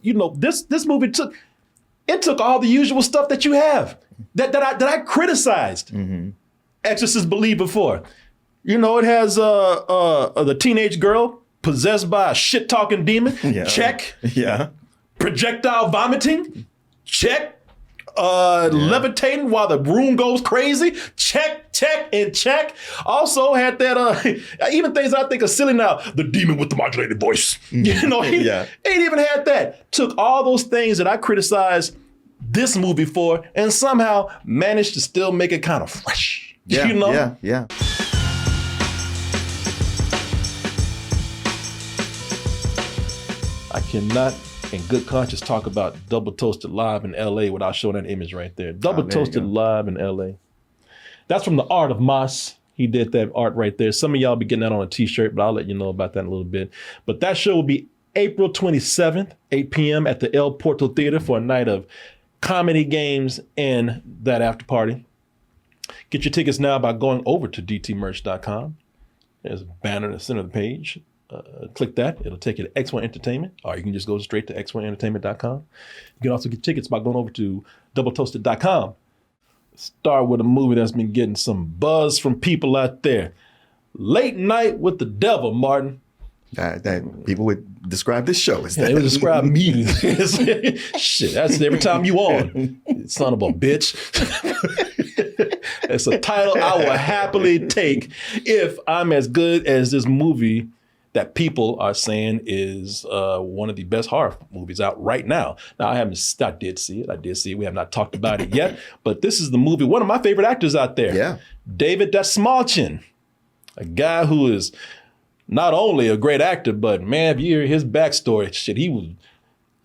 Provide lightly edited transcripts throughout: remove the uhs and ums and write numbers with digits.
this movie took all the usual stuff that you have that I criticized Exorcist Believer for. It has the teenage girl possessed by a shit-talking demon. Yeah. Check. Yeah. Projectile vomiting. Check. Levitating while the room goes crazy. Check, and check. Also had that, even things I think are silly now, the demon with the modulated voice. He ain't even had that. Took all those things that I criticized this movie for and somehow managed to still make it kind of fresh. Yeah. I cannot in good conscience talk about Double Toasted Live in LA without showing that image right there. Double Toasted Live in LA. That's from The Art of Moss. He did that art right there. Some of y'all be getting that on a t-shirt, but I'll let you know about that in a little bit. But that show will be April 27th, 8 p.m. at the El Porto Theater for a night of comedy, games, and that after party. Get your tickets now by going over to dtmerch.com. There's a banner in the center of the page. Click that. It'll take you to X1 Entertainment, or you can just go straight to x1entertainment.com. You can also get tickets by going over to doubletoasted.com. Start with a movie that's been getting some buzz from people out there. Late Night with the Devil, Martin. That people would describe this show as that. They would describe me. Shit, that's every time you on. Son of a bitch. It's a title I will happily take if I'm as good as this movie that people are saying is one of the best horror movies out right now. Now, I did see it. We have not talked about it yet, but this is the movie, one of my favorite actors out there. Yeah. David Dastmalchian, a guy who is not only a great actor, but man, if you hear his backstory, shit, he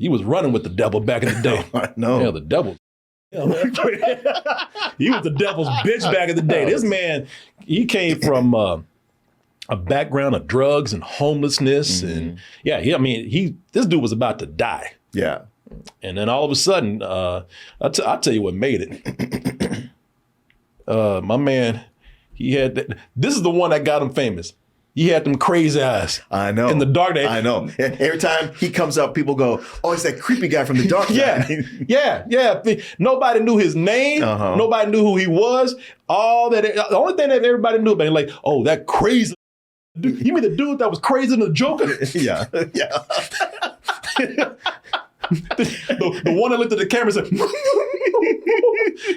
was running with the devil back in the day. I know. Yeah, the devil. He was the devil's bitch back in the day. This man, he came from a background of drugs and homelessness. And this dude was about to die. Yeah. And then all of a sudden, I'll tell you what made it. My man, he had, this is the one that got him famous. He had them crazy eyes. I know. In the dark days. I know. Every time he comes up, people go, oh, it's that creepy guy from the dark side. Yeah. Nobody knew his name. Nobody knew who he was. The only thing that everybody knew about him, like, oh, that crazy. You mean the dude that was crazy in the Joker? Yeah. the one that looked at the camera and said,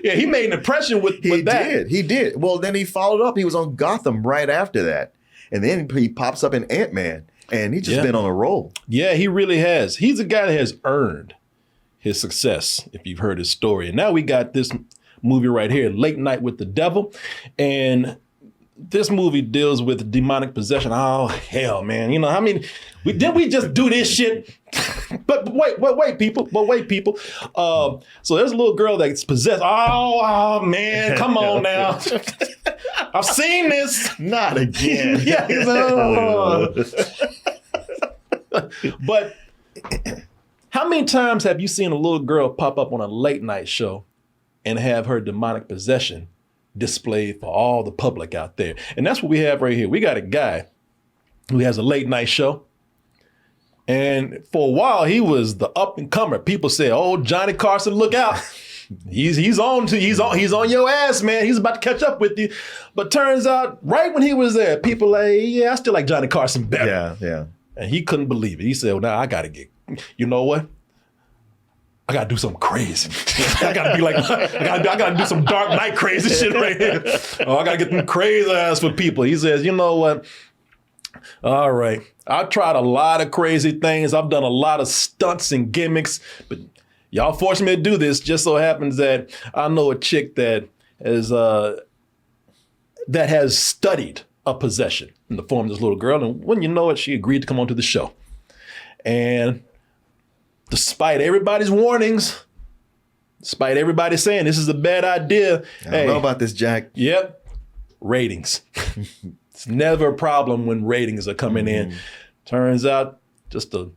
yeah, he made an impression with that. He did. Well, then he followed up. He was on Gotham right after that. And then he pops up in Ant-Man, and he's just been on a roll. Yeah, he really has. He's a guy that has earned his success, if you've heard his story. And now we got this movie right here, Late Night with the Devil. And this movie deals with demonic possession. Oh, hell, man. Didn't we just do this shit? But wait, people. So there's a little girl that's possessed. Oh man, come on now. I've seen this. Not again. But how many times have you seen a little girl pop up on a late night show and have her demonic possession displayed for all the public out there? And that's what we have right here. We got a guy who has a late night show. And for a while, he was the up and comer. People say, "Oh, Johnny Carson, look out! He's on your ass, man. He's about to catch up with you." But turns out, right when he was there, people like, "Yeah, I still like Johnny Carson better." Yeah. And he couldn't believe it. He said, "Well, now I got to get. You know what? I got to do something crazy. I got to be like, I got to do some Dark Knight crazy shit right here. Oh, I got to get them crazy ass for people." He says, "You know what? All right. I've tried a lot of crazy things. I've done a lot of stunts and gimmicks, but y'all forced me to do this. Just so happens that I know a chick that has studied a possession in the form of this little girl. And when you know it, she agreed to come onto the show. And despite everybody's warnings, despite everybody saying this is a bad idea. I don't know about this, Jack. Yep. Ratings. It's never a problem when ratings are coming in. Turns out just a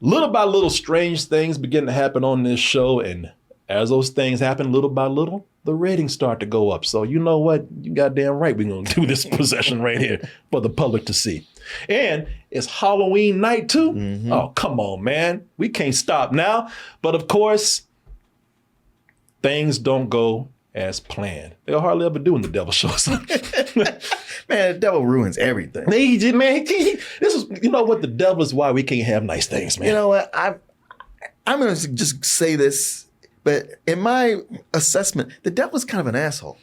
little by little strange things begin to happen on this show. And as those things happen little by little, the ratings start to go up. So you know what? You goddamn right we're going to do this possession right here for the public to see. And it's Halloween night too. Oh, come on, man. We can't stop now. But of course, things don't go as planned. They'll hardly ever do when the devil shows up. Man, the devil ruins everything. This is, you know what? The devil is why we can't have nice things, man. You know what? I'm going to just say this, but in my assessment, the devil's kind of an asshole.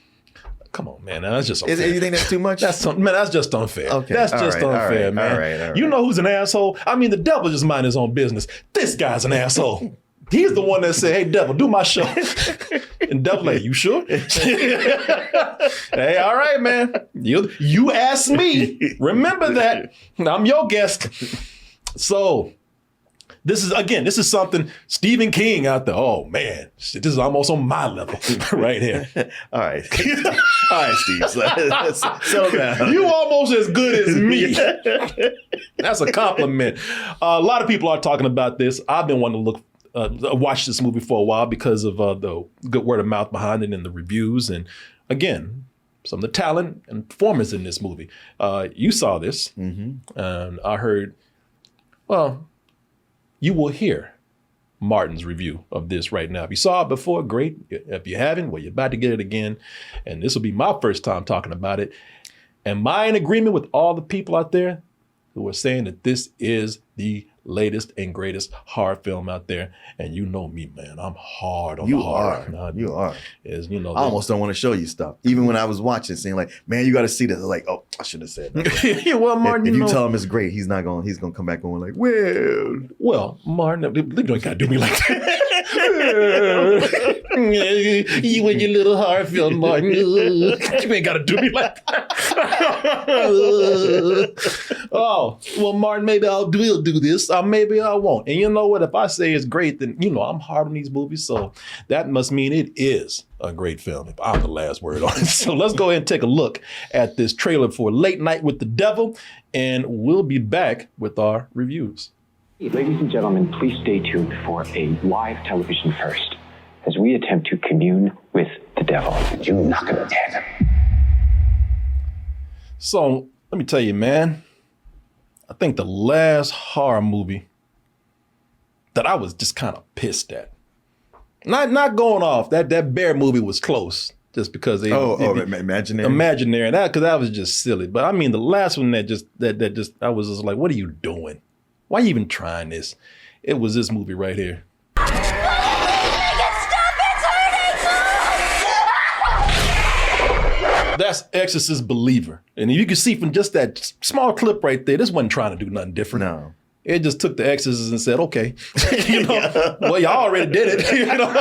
Come on, man. That's just unfair. You think that's too much? That's just unfair. Okay. That's just unfair, man. All right. You know who's an asshole? I mean, the devil just mind his own business. This guy's an asshole. He's the one that said, "Hey, devil, do my show." And devil like, "You sure?" Hey, all right, man. You asked me. Remember that. I'm your guest. So this is something Stephen King out there. Oh man, this is almost on my level right here. All right, Steve. Let's settle down. You almost as good as me. That's a compliment. A lot of people are talking about this. I've been wanting to watch this movie for a while because of the good word of mouth behind it and the reviews, and again, some of the talent and performance in this movie. You saw this, and I heard. Well, you will hear Martin's review of this right now. If you saw it before, great. If you haven't, well, you're about to get it again. And this will be my first time talking about it. Am I in agreement with all the people out there who are saying that this is the latest and greatest horror film out there? And you know me, man. I'm hard on the horror. You are. I almost don't want to show you stuff. Even when I was watching, saying like, man, you got to see this. Like, oh, I should have said that. Well, Martin, if you tell him it's great, he's going to come back going like, well, Martin, you don't got to do me like that. You and your little horror film, Martin. You ain't got to do me like that. Oh, well, Martin, maybe I'll do this. Maybe I won't. And you know what? If I say it's great, then, I'm hard on these movies. So that must mean it is a great film if I'm the last word on it. So let's go ahead and take a look at this trailer for Late Night with the Devil, and we'll be back with our reviews. Ladies and gentlemen, please stay tuned for a live television first as we attempt to commune with the devil. You knock him dead. So let me tell you, man, I think the last horror movie that I was just kind of pissed at, not going off, that bear movie was close just because they Imaginary. Because that was just silly. But I mean, the last one that I was just like, what are you doing? Why are you even trying this? It was this movie right here. That's Exorcist Believer. And you can see from just that small clip right there, this wasn't trying to do nothing different. No. It just took the Exorcist and said, okay, well, y'all already did it. I don't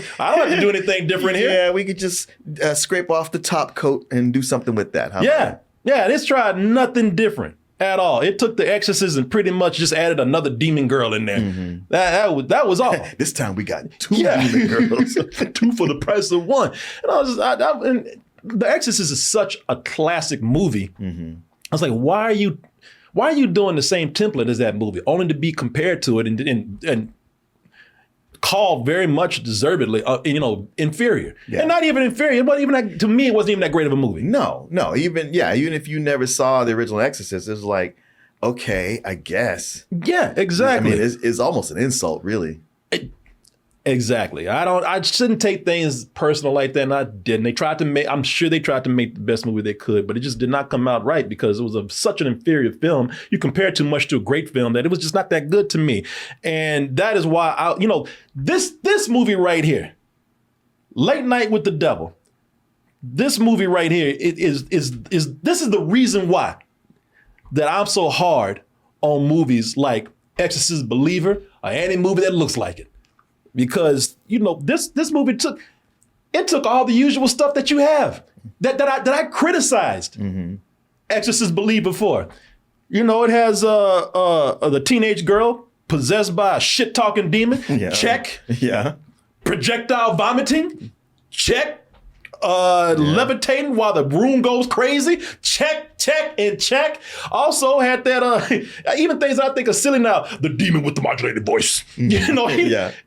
have to do anything different here. Yeah, we could just scrape off the top coat and do something with that. Yeah, this tried nothing different at all. It took the Exorcist and pretty much just added another demon girl in there. That was all. This time we got two demon girls. 2 for the price of 1. And The Exorcist is such a classic movie. I was like, why are you doing the same template as that movie, only to be compared to it and called very much deservedly, inferior. And not even inferior, but even to me, it wasn't even that great of a movie. No. Even if you never saw the original Exorcist, it's like, okay, I guess. Yeah, exactly. I mean, it's almost an insult, really. Exactly. I shouldn't take things personal like that, and I didn't. I'm sure they tried to make the best movie they could, but it just did not come out right because it was such an inferior film. You compare too much to a great film that it was just not that good to me. And that is why this movie right here, Late Night with the Devil, this movie right here is the reason why that I'm so hard on movies like Exorcist Believer or any movie that looks like it. Because this movie took all the usual stuff that you have that I criticized Exorcist Believer for. It has the teenage girl possessed by a shit talking demon. Yeah. Check. Yeah. Projectile vomiting. Check. Levitating while the room goes crazy. Check, and check. Also had that, even things I think are silly now, the demon with the modulated voice. He ain't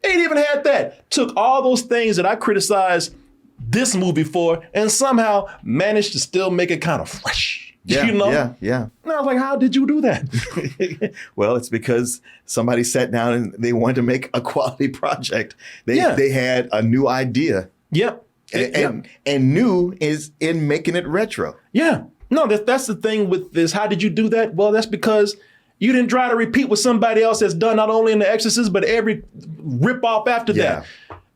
even had that. Took all those things that I criticized this movie for and somehow managed to still make it kind of fresh. Yeah, you know? yeah. And I was like, how did you do that? Well, it's because somebody sat down and they wanted to make a quality project. They had a new idea. Yep. And new is in making it retro. Yeah. No, that's the thing with this. How did you do that? Well, that's because you didn't try to repeat what somebody else has done, not only in The Exorcist, but every rip off after that.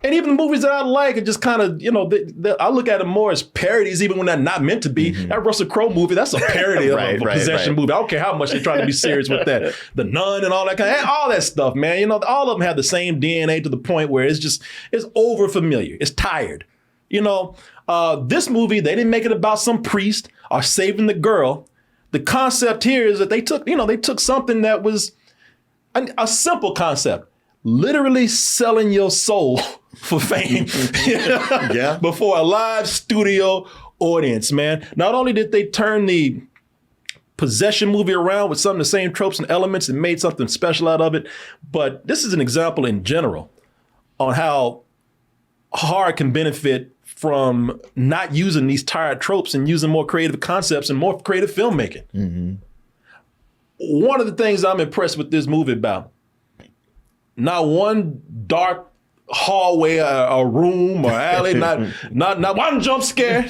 And even the movies that I like, it just kind of, I look at them more as parodies, even when they're not meant to be. That Russell Crowe movie, that's a parody of a possession movie. I don't care how much they're trying to be serious with that. The Nun and all that all that stuff, man. All of them have the same DNA to the point where it's over familiar. It's tired. This movie, they didn't make it about some priest or saving the girl. The concept here is that they took something that was a simple concept, literally selling your soul for fame before a live studio audience, man. Not only did they turn the possession movie around with some of the same tropes and elements and made something special out of it, but this is an example in general on how horror can benefit from not using these tired tropes and using more creative concepts and more creative filmmaking. One of the things I'm impressed with this movie about, not one dark hallway, a room or alley, not one jump scare,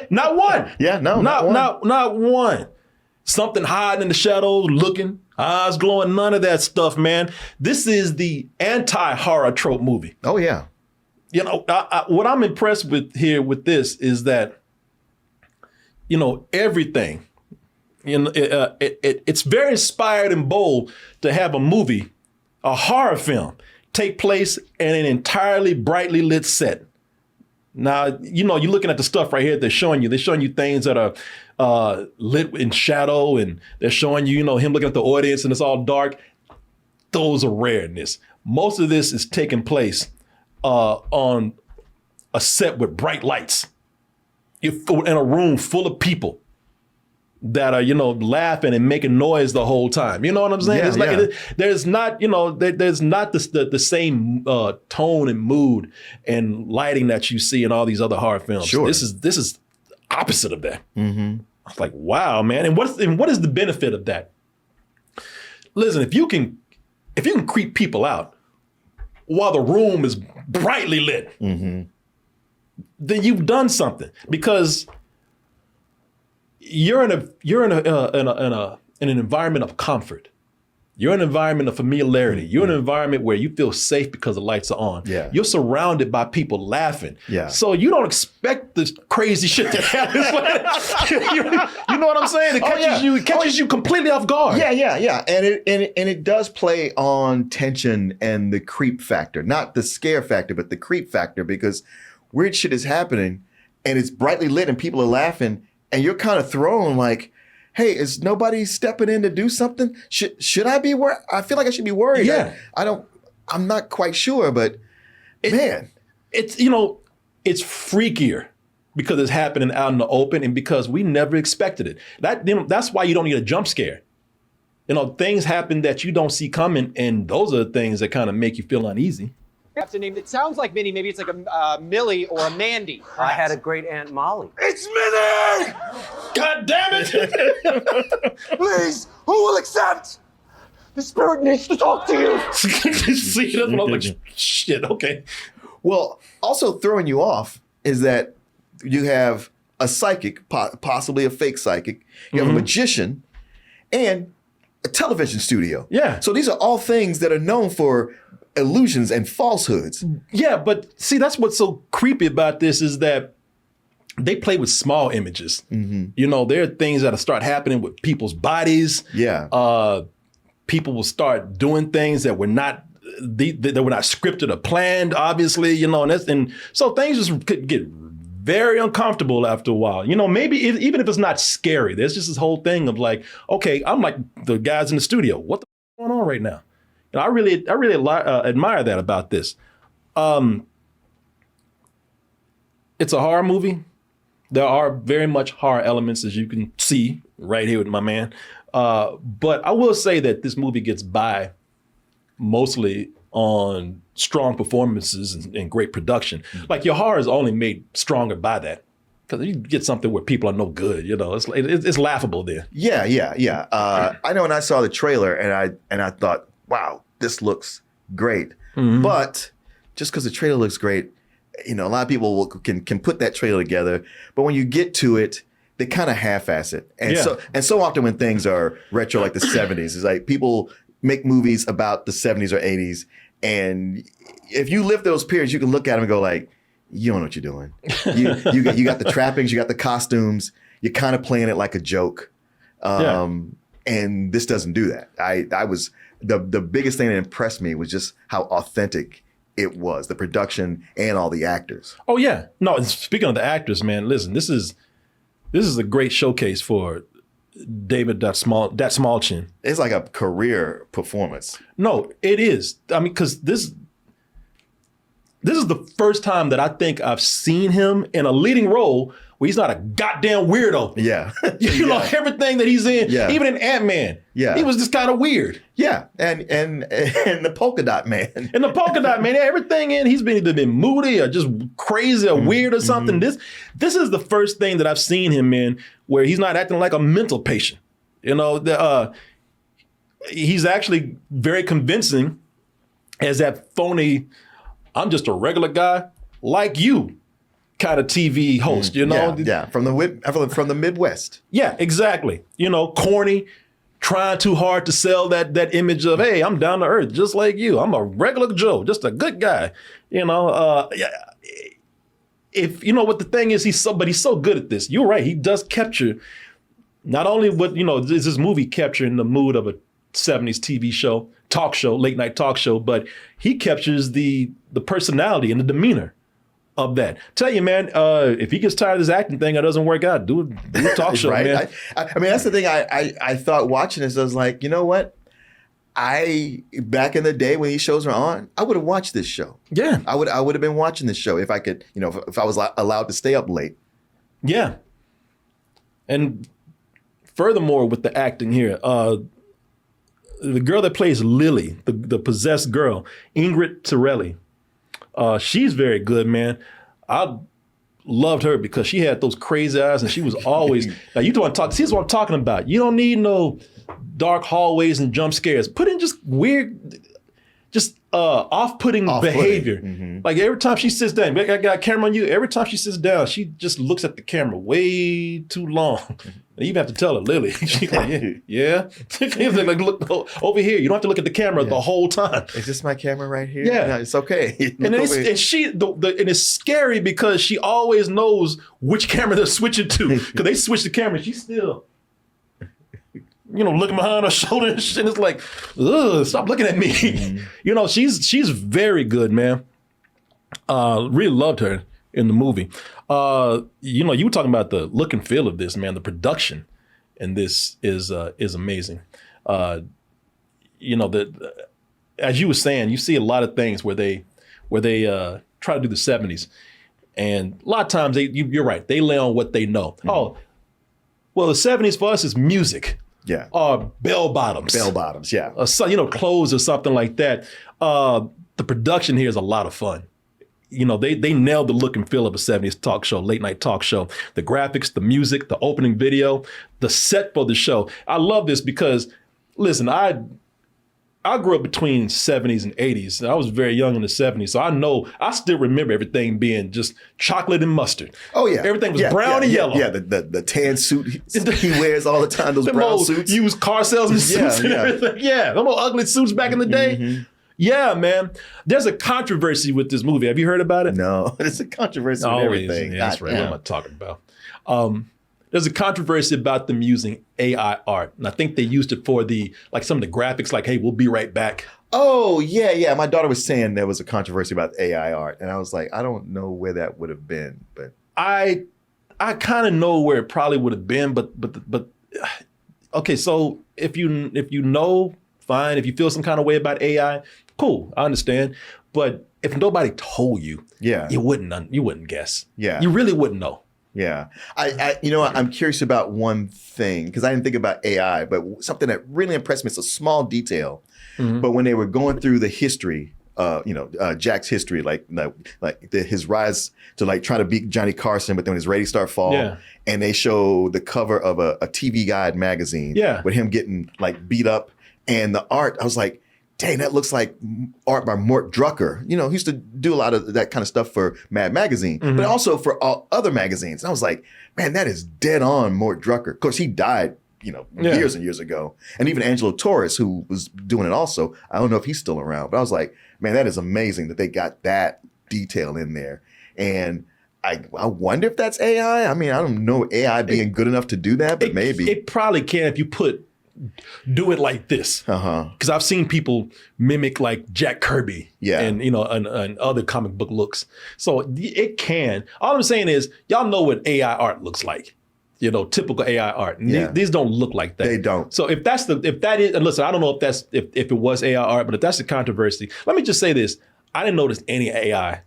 not one. Yeah, no, not one. Something hiding in the shadows, looking, eyes glowing, none of that stuff, man. This is the anti-horror trope movie. Oh, yeah. What I'm impressed with here with this is that, everything, it's very inspired and bold to have a movie, a horror film, take place in an entirely brightly lit set. Now, you're looking at the stuff right here they're showing you. They're showing you things that are lit in shadow, and they're showing you, him looking at the audience and it's all dark. Those are rareness. Most of this is taking place on a set with bright lights. You're in a room full of people that are, laughing and making noise the whole time. You know what I'm saying? There's not the same tone and mood and lighting that you see in all these other horror films. Sure. This is opposite of that. I was like, wow, man. And what is the benefit of that? Listen, if you can creep people out while the room is brightly lit, then you've done something, because you're in an environment of comfort. You're in an environment of familiarity. You're in an environment where you feel safe because the lights are on. Yeah. You're surrounded by people laughing. Yeah. So you don't expect this crazy shit to happen. you know what I'm saying? It catches you completely off guard. Yeah. And it does play on tension and the creep factor, not the scare factor, but the creep factor, because weird shit is happening and it's brightly lit and people are laughing and you're kind of thrown like, hey, is nobody stepping in to do something? Should I be worried? I feel like I should be worried. Yeah. I'm not quite sure, but man. It's freakier because it's happening out in the open and because we never expected it. That's why you don't need a jump scare. Things happen that you don't see coming, and those are the things that kind of make you feel uneasy. That's a name that sounds like Minnie. Maybe it's like a Millie or a Mandy. Perhaps. I had a great Aunt Molly. It's Minnie! God damn it! Please, who will accept? The spirit needs to talk to you. See, that's what I was like, shit, okay. Well, also throwing you off is that you have a psychic, possibly a fake psychic. You have a magician and a television studio. Yeah. So these are all things that are known for illusions and falsehoods. Yeah, but see, that's what's so creepy about this is that they play with small images. There are things that'll start happening with people's bodies. Yeah. People will start doing things that were not scripted or planned, obviously, and so things just could get very uncomfortable after a while. Maybe even if it's not scary, there's just this whole thing of like, okay, I'm like the guys in the studio. What the f- going on right now? I really admire that about this. It's a horror movie. There are very much horror elements, as you can see right here with my man. But I will say that this movie gets by mostly on strong performances and great production. Like, your horror is only made stronger by that. Because you get something where people are no good, you know, it's laughable there. Yeah. I know when I saw the trailer and I thought, wow, this looks great. But just because the trailer looks great, you know, a lot of people can put that trailer together. But when you get to it, they kind of half-ass it. And so often when things are retro, like the 70s, it's like people make movies about the 70s or 80s. And if you live those periods, you can look at them and go like, you don't know what you're doing. You got the trappings, you got the costumes, you're kind of playing it like a joke. And this doesn't do that. I was the biggest thing that impressed me was just how authentic it was, the production and all the actors. Oh yeah. No, speaking of the actors, man, listen, this is a great showcase for David that small chin. It's like a career performance. No, it is. I mean, because this is the first time that I think I've seen him in a leading role where he's not a goddamn weirdo. Yeah. You know, everything that he's in, even in Ant-Man, he was just kind of weird. Yeah, and the Polka Dot Man. And the Polka Dot Man, everything in, he's either been moody or just crazy or weird or something. This is the first thing that I've seen him in where he's not acting like a mental patient. You know, he's actually very convincing as that phony, I'm just a regular guy like you kind of TV host, you know? Yeah, from the Midwest. Yeah, exactly. You know, corny, trying too hard to sell that image of, hey, I'm down to earth just like you. I'm a regular Joe, just a good guy. You know, if you know what the thing is, he's so good at this. You're right. He does capture not only what, you know, is this movie capturing the mood of a 70s TV show, talk show, late night talk show, but he captures the personality and the demeanor of that. Tell you, man, if he gets tired of this acting thing, it doesn't work out, do a talk show, right? man. I mean, that's the thing. I thought watching this, I was like, you know what? Back in the day when these shows were on, I would have watched this show. Yeah, I would have been watching this show if I could, you know, if I was allowed to stay up late. Yeah. And furthermore, with the acting here, the girl that plays Lily, the possessed girl, Ingrid Torelli, she's very good, man. I loved her because she had those crazy eyes and she was always, now you want to talk, see, this is what I'm talking about. You don't need no dark hallways and jump scares. Put in just weird, just off-putting behavior. Like every time she sits down, I got a camera on you, every time she sits down, she just looks at the camera way too long. You even have to tell her, Lily. She's like, yeah. Like, look over here. You don't have to look at the camera the whole time. Is this my camera right here? Yeah. No, it's okay. And it's scary because she always knows which camera they're switching to. Because they switch the camera. She's still, you know, looking behind her shoulder and shit. It's like, ugh, stop looking at me. You know, she's very good, man. Really loved her in the movie. You know, you were talking about the look and feel of this, man. The production in this is amazing. You know, as you were saying, you see a lot of things where they try to do the 70s, and a lot of times you're right, they lay on what they know. Oh, well, the 70s for us is music. Yeah. Or bell bottoms. Bell bottoms, yeah. So, you know, clothes or something like that. The production here is a lot of fun. You know, they nailed the look and feel of a 70s talk show, late night talk show. The graphics, the music, the opening video, the set for the show. I love this because, listen, I grew up between 70s and 80s. I was very young in the 70s, so I still remember everything being just chocolate and mustard. Oh yeah, everything was brown and yellow. Yeah, the tan suit he wears all the time. Those brown suits, used car salesman suits and everything. Yeah, them old ugly suits back in the day. Yeah, man. There's a controversy with this movie. Have you heard about it? No, there's a controversy with everything. Yeah, that's right. What am I talking about? There's a controversy about them using AI art. And I think they used it for some of the graphics, like, hey, we'll be right back. Oh, yeah. My daughter was saying there was a controversy about AI art. And I was like, I don't know where that would have been. But I kind of know where it probably would have been. But okay, so if you know, fine. If you feel some kind of way about AI, cool, I understand. But if nobody told you, you wouldn't guess. Yeah. You really wouldn't know. Yeah. I'm curious about one thing, because I didn't think about AI, but something that really impressed me, it's a small detail. But when they were going through the history Jack's history, his rise to like try to beat Johnny Carson, but then when his ratings start falling, and they show the cover of a TV Guide magazine, with him getting like beat up, and the art, I was like, dang, that looks like art by Mort Drucker. He used to do a lot of that kind of stuff for Mad Magazine, but also for all other magazines. And I was like, man, that is dead on Mort Drucker. Of course, he died, years and years ago. And even Angelo Torres, who was doing it also, I don't know if he's still around, but I was like, man, that is amazing that they got that detail in there. And I wonder if that's AI. I mean, I don't know AI being good enough to do that, but maybe. It probably can if you do it like this. Because I've seen people mimic like Jack Kirby and and other comic book looks. So it can. All I'm saying is y'all know what AI art looks like. Typical AI art. And these don't look like that. They don't. So if that is, and listen, I don't know if it was AI art, but if that's the controversy, let me just say this. I didn't notice any AI.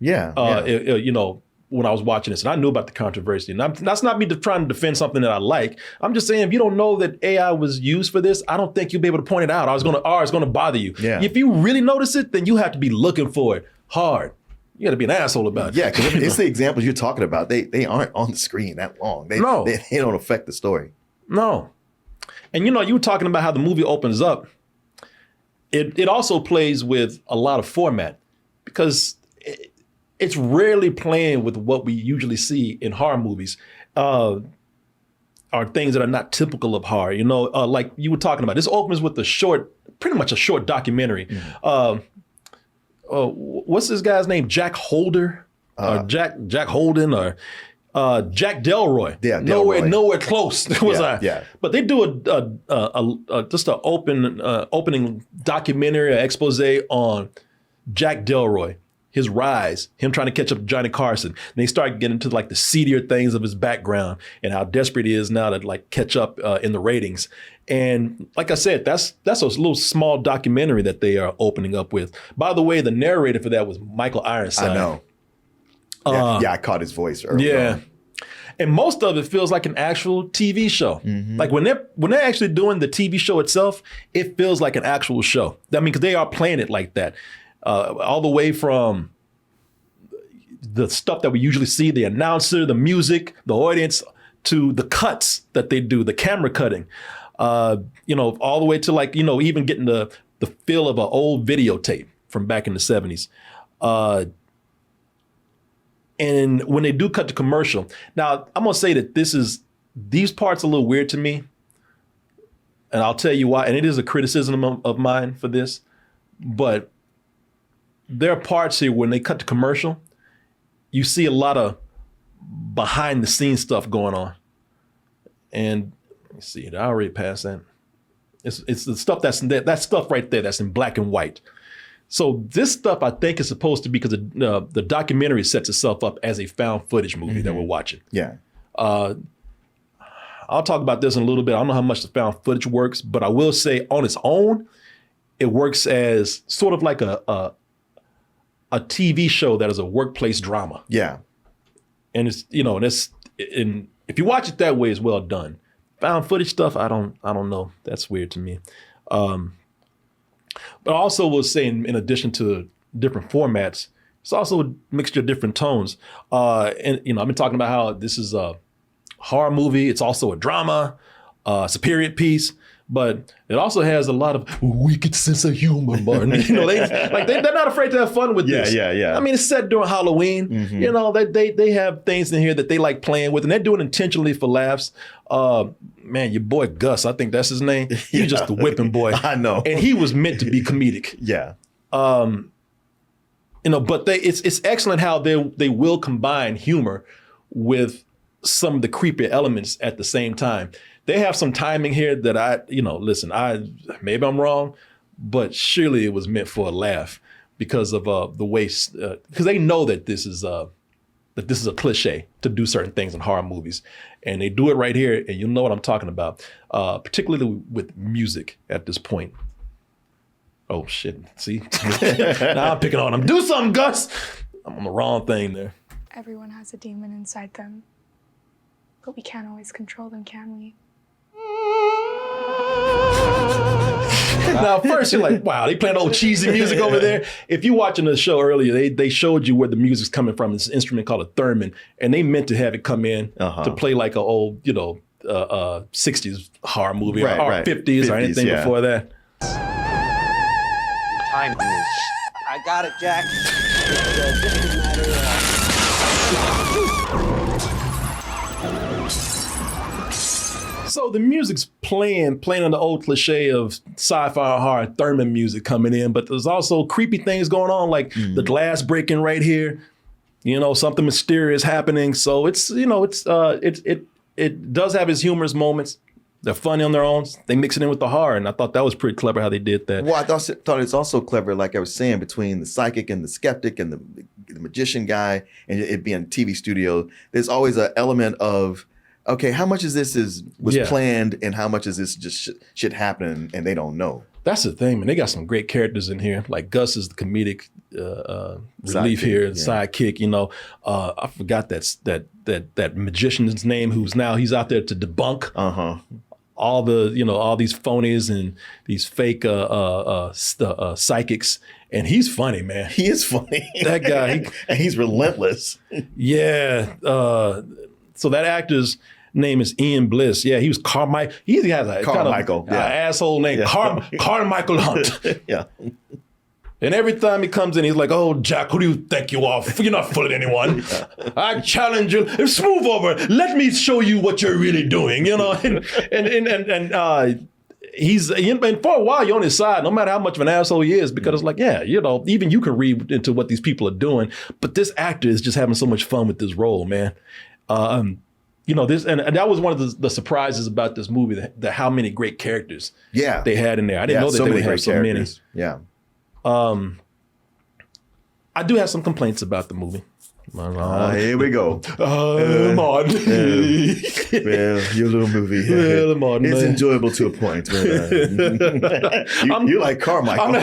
When I was watching this, and I knew about the controversy. And that's not me trying to defend something that I like. I'm just saying, if you don't know that AI was used for this, I don't think you'll be able to point it out. It's going to bother you. Yeah. If you really notice it, then you have to be looking for it hard. You got to be an asshole about it. Yeah, because it's the examples you're talking about. They aren't on the screen that long. They don't affect the story. No. And you were talking about how the movie opens up. It also plays with a lot of format because it's rarely playing with what we usually see in horror movies, are things that are not typical of horror. Like you were talking about. This opens with pretty much a short documentary. What's this guy's name? Jack Holder, or Jack Holden, or Jack Delroy. Yeah, nowhere close was I. Yeah. But they do just an opening documentary, an expose on Jack Delroy. His rise, him trying to catch up to Johnny Carson. And they start getting into like the seedier things of his background and how desperate he is now to like catch up in the ratings. And like I said, that's a little small documentary that they are opening up with. By the way, the narrator for that was Michael Ironside. I know. I caught his voice earlier. Yeah. And most of it feels like an actual TV show. Like when they're actually doing the TV show itself, it feels like an actual show. I mean, because they are playing it like that. All the way from the stuff that we usually see, the announcer, the music, the audience, to the cuts that they do, the camera cutting, all the way to like, even getting the feel of an old videotape from back in the 70s. And when they do cut to commercial, now I'm gonna say that these parts are a little weird to me. And I'll tell you why, and it is a criticism of mine for this, but there are parts here when they cut to commercial, you see a lot of behind the scenes stuff going on. And let me see, did I already pass that? It's the stuff that stuff right there that's in black and white. So this stuff I think is supposed to be, because the documentary sets itself up as a found footage movie that we're watching. Yeah. I'll talk about this in a little bit. I don't know how much the found footage works, but I will say on its own, it works as sort of like a TV show that is a workplace drama. Yeah. And it's, if you watch it that way, it's well done. Found footage stuff, I don't know. That's weird to me. But I also will say, in addition to different formats, it's also a mixture of different tones. And I've been talking about how this is a horror movie. It's also a drama. It's a period piece. But it also has a lot of wicked sense of humor, Martin. They're not afraid to have fun with this. Yeah. I mean, it's set during Halloween. They have things in here that they like playing with, and they're doing it intentionally for laughs. Man, your boy Gus, I think that's his name. He's just a whipping boy. I know. And he was meant to be comedic. Yeah. But it's excellent how they will combine humor with some of the creepier elements at the same time. They have some timing here that maybe I'm wrong, but surely it was meant for a laugh because of the way, because they know that this is a cliche to do certain things in horror movies, and they do it right here, and you know what I'm talking about, particularly with music at this point. Oh shit! See, now I'm picking on them. Do something, Gus. I'm on the wrong thing there. Everyone has a demon inside them, but we can't always control them, can we? Now, first you're like, wow, they playing old cheesy music over there. If you watching the show earlier, they showed you where the music's coming from. It's an instrument called a theremin, and they meant to have it come in to play like an old, 60s horror movie or 50s or anything before that. Time is. I got it, Jack. It's just a matter So the music's playing on the old cliche of sci-fi horror theremin music coming in, but there's also creepy things going on, like the glass breaking right here. Something mysterious happening. So it does have its humorous moments. They're funny on their own. They mix it in with the horror, and I thought that was pretty clever how they did that. Well, I thought it's also clever, like I was saying, between the psychic and the skeptic and the magician guy, and it being a TV studio. There's always an element of, okay, how much of this was planned, and how much is this just shit happening, and they don't know. That's the thing, man. They got some great characters in here. Like Gus is the comedic relief here, sidekick. I forgot that magician's name, he's out there to debunk all these phonies and these fake psychics, and he's funny, man. He is funny. That guy, and he's relentless. Yeah. So that actor's name is Ian Bliss. Yeah, he was Carmichael. He has a Carmichael, kind of asshole name, Carmichael Hunt. Yeah. And every time he comes in, he's like, "Oh, Jack, who do you think you are? You're not fooling anyone. I challenge you. Smooth over. Let me show you what you're really doing." And for a while you're on his side, no matter how much of an asshole he is, because it's like, even you can read into what these people are doing. But this actor is just having so much fun with this role, man. This, and that was one of the surprises about this movie, that how many great characters they had in there. I didn't know that they would have so many. Yeah. I do have some complaints about the movie. Here we go. Well, your little movie. It's enjoyable to a point. But, you like Carmichael.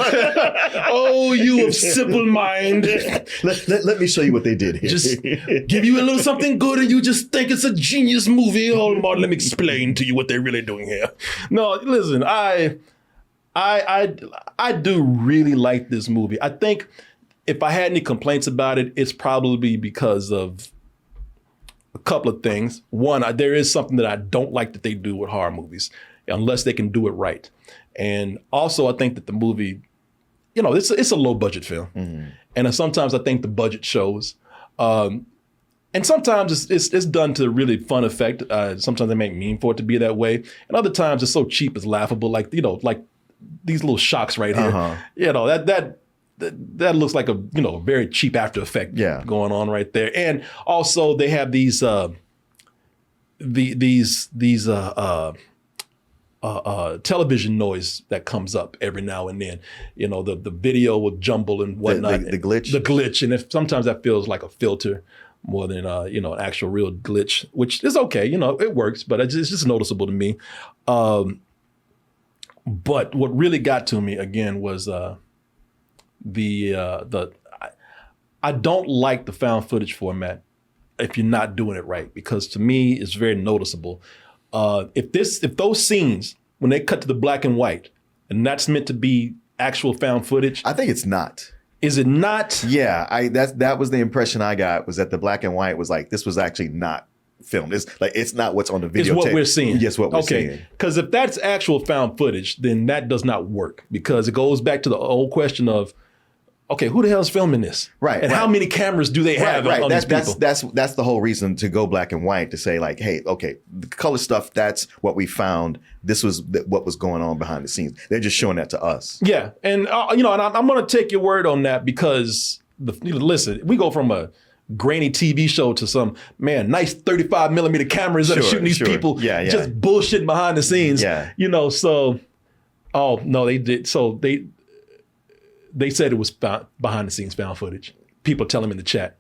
Oh, you of simple mind. Let me show you what they did here. Just give you a little something good and you just think it's a genius movie. Oh, Martin, let me explain to you what they're really doing here. No, listen, I do really like this movie. I think if I had any complaints about it, it's probably because of a couple of things. One, there is something that I don't like that they do with horror movies, unless they can do it right. And also, I think that the movie, it's a low budget film. And sometimes I think the budget shows. And sometimes it's done to really fun effect. Sometimes they make mean for it to be that way. And other times it's so cheap it's laughable. Like these little shocks right here. That looks like a very cheap After Effect going on right there. And also they have these television noise that comes up every now and then. The video will jumble and whatnot. The glitch. The glitch, and sometimes that feels like a filter more than an actual real glitch, which is okay. It works, but it's just noticeable to me. But what really got to me again was I don't like the found footage format if you're not doing it right, because to me it's very noticeable. If those scenes, when they cut to the black and white, and that's meant to be actual found footage, I think it's not. Is it not? Yeah, that was the impression I got, was that the black and white was like, this was actually not filmed. It's not what's on the video. It's what we're seeing. Yes, what we're seeing. Because if that's actual found footage, then that does not work, because it goes back to the old question of, okay, who the hell is filming this? Right. And how many cameras do they have on these people? That's the whole reason to go black and white, to say like, hey, okay, the color stuff, that's what we found. This was what was going on behind the scenes. They're just showing that to us. Yeah. And, and I'm going to take your word on that, because, listen, we go from a grainy TV show to some, nice 35 millimeter cameras that are shooting these people just bullshitting behind the scenes. Yeah. No, they did. So they said it was behind the scenes found footage. People tell them in the chat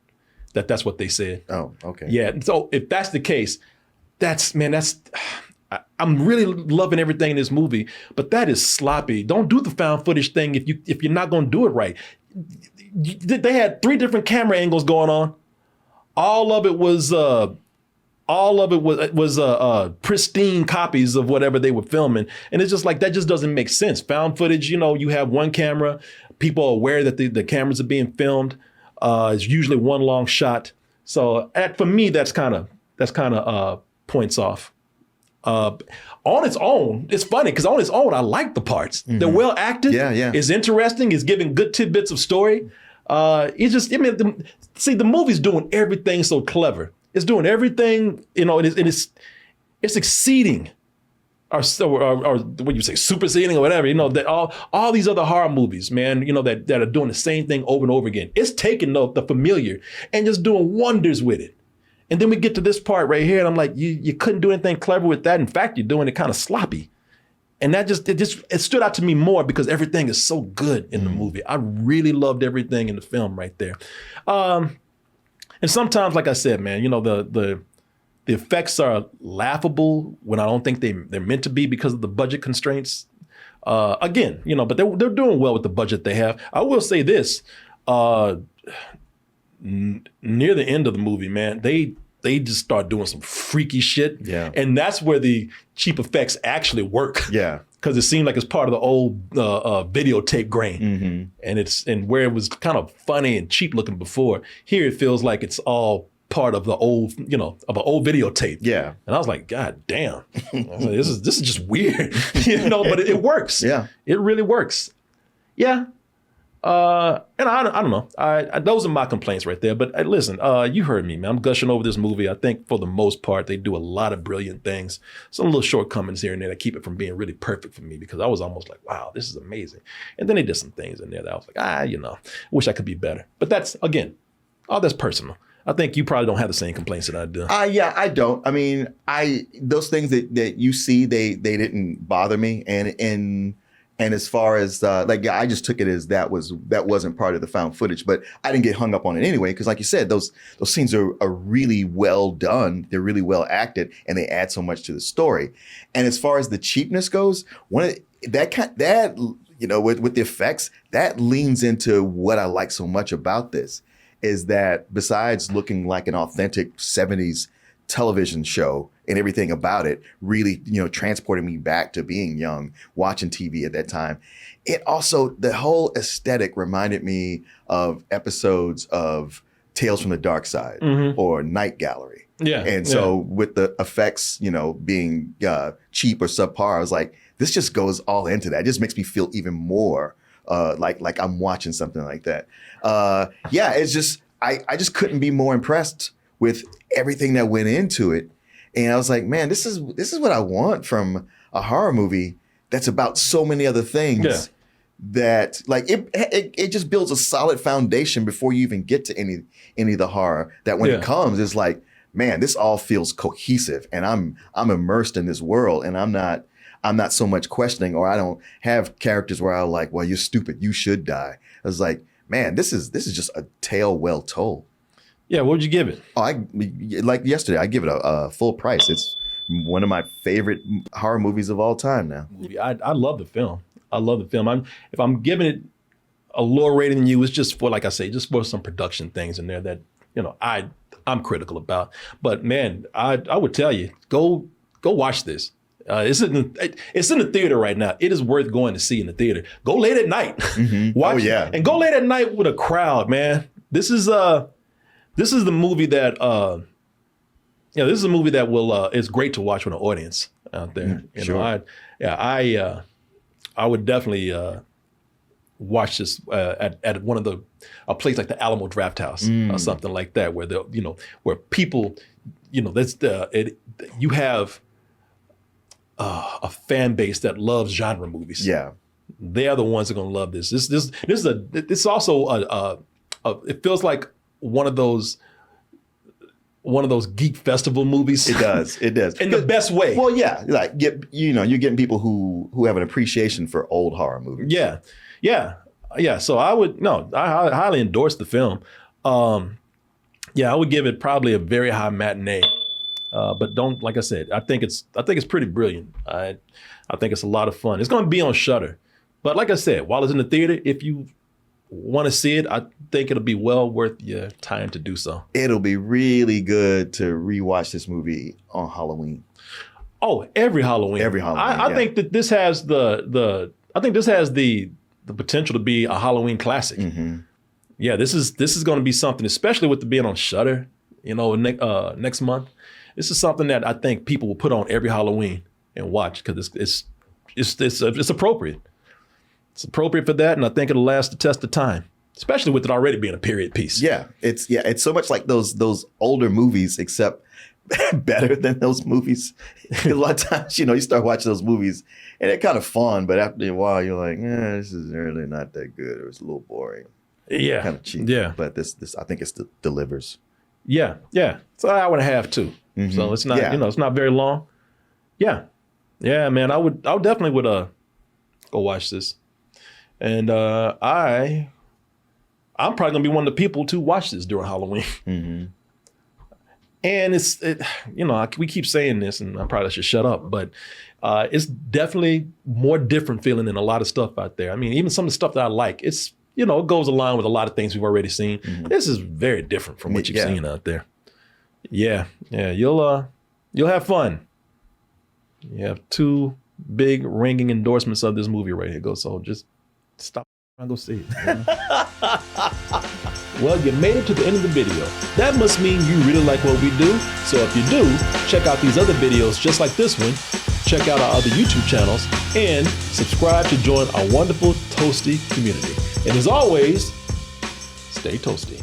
that's what they said. Oh, okay. Yeah. So if that's the case, I'm really loving everything in this movie, but that is sloppy. Don't do the found footage thing if you're not going to do it right. They had 3 different camera angles going on. All of it was all of it was pristine copies of whatever they were filming. And it's just like, that just doesn't make sense. Found footage, you have one camera, people are aware that the cameras are being filmed. It's usually one long shot. So for me, that's kind of points off. On its own, it's funny because on its own, I like the parts. They're well acted. Yeah. It's interesting. It's giving good tidbits of story. The movie's doing everything so clever. It's doing everything, it's exceeding or what you say, superseding or whatever, that all these other horror movies, man, that are doing the same thing over and over again. It's taking the familiar and just doing wonders with it. And then we get to this part right here, and I'm like, you couldn't do anything clever with that. In fact, you're doing it kind of sloppy. And that it stood out to me more because everything is so good in the movie. I really loved everything in the film right there. And sometimes, like I said, man, the effects are laughable when I don't think they're meant to be because of the budget constraints. Again, but they're doing well with the budget they have. I will say this, near the end of the movie, man, they just start doing some freaky shit. Yeah. And that's where the cheap effects actually work. Yeah. Because it seemed like it's part of the old videotape grain. And where it was kind of funny and cheap looking before, here it feels like it's all part of the old, of an old videotape. Yeah. And I was like, God damn, I was like, this is just weird, but it works. Yeah. It really works. Yeah. And I don't know. Those are my complaints right there. But listen, you heard me, man. I'm gushing over this movie. I think for the most part, they do a lot of brilliant things. Some little shortcomings here and there that keep it from being really perfect for me because I was almost like, wow, this is amazing. And then they did some things in there that I was like, wish I could be better. But that's, again, all that's personal. I think you probably don't have the same complaints that I do. Yeah, I don't. I mean, those things that you see, they didn't bother me. And as far as I just took it as that wasn't part of the found footage, but I didn't get hung up on it anyway because, like you said, those scenes are really well done. They're really well acted, and they add so much to the story. And as far as the cheapness goes, with the effects, that leans into what I like so much about this is that besides looking like an authentic 70s television show and everything about it really, transported me back to being young, watching TV at that time. It also, the whole aesthetic reminded me of episodes of Tales from the Dark Side or Night Gallery. Yeah. And so with the effects, being cheap or subpar, I was like, this just goes all into that. It just makes me feel even more like I'm watching something like that. It's just, I just couldn't be more impressed with everything that went into it. And I was like, man, this is what I want from a horror movie that's about so many other things that it just builds a solid foundation before you even get to any of the horror, that when it comes, it's like, man, this all feels cohesive and I'm immersed in this world and I'm not so much questioning, or I don't have characters where I'm like, well, you're stupid, you should die. I was like, man, this is just a tale well told. Yeah, what would you give it? Like yesterday, I give it a full price. It's one of my favorite horror movies of all time now. I love the film. If I'm giving it a lower rating than you, it's just for, like I say, just for some production things in there that I'm critical about. But man, I would tell you, go watch this. It's in the theater right now. It is worth going to see in the theater. Go late at night. Watch it, and go late at night with a crowd, man. This is the movie that will it's great to watch with an audience out there. I would definitely watch this at one of a place like the Alamo Drafthouse or something like that, where where people, you have a fan base that loves genre movies. Yeah, they are the ones that are gonna love this. This also it feels like one of those geek festival movies. It does. In the best way. Well, yeah, like you're getting people who have an appreciation for old horror movies. Yeah. So I highly endorse the film. I would give it probably a very high matinee. But don't, like I said, I think it's pretty brilliant. I think it's a lot of fun. It's going to be on Shudder. But like I said, while it's in the theater, if you want to see it, I think it'll be well worth your time to do so. It'll be really good to rewatch this movie on Halloween. Oh, every Halloween. Every Halloween. I think that this has the potential to be a Halloween classic. Mm-hmm. Yeah, this is going to be something, especially with it being on Shudder, next month. This is something that I think people will put on every Halloween and watch because it's appropriate. It's appropriate for that, and I think it'll last the test of time, especially with it already being a period piece. Yeah, it's so much like those older movies, except better than those movies. A lot of times, you start watching those movies and they're kind of fun, but after a while, you're like, this is really not that good, or it's a little boring. Yeah, kind of cheap. Yeah, but this I think it delivers. Yeah. It's an hour and a half too, so it's not it's not very long. Yeah, man, I definitely would go watch this. And I'm probably gonna be one of the people to watch this during Halloween. Mm-hmm. And we keep saying this, and I probably should shut up, but it's definitely more different feeling than a lot of stuff out there. I mean, even some of the stuff that I like, it's it goes along with a lot of things we've already seen. Mm-hmm. This is very different from what you've seen out there. Yeah, you'll have fun. You have 2 big ringing endorsements of this movie right here. So just stop and go see it. Well, you made it to the end of the video. That must mean you really like what we do. So if you do, check out these other videos just like this one. Check out our other YouTube channels and subscribe to join our wonderful Toasty community. And as always, stay toasty.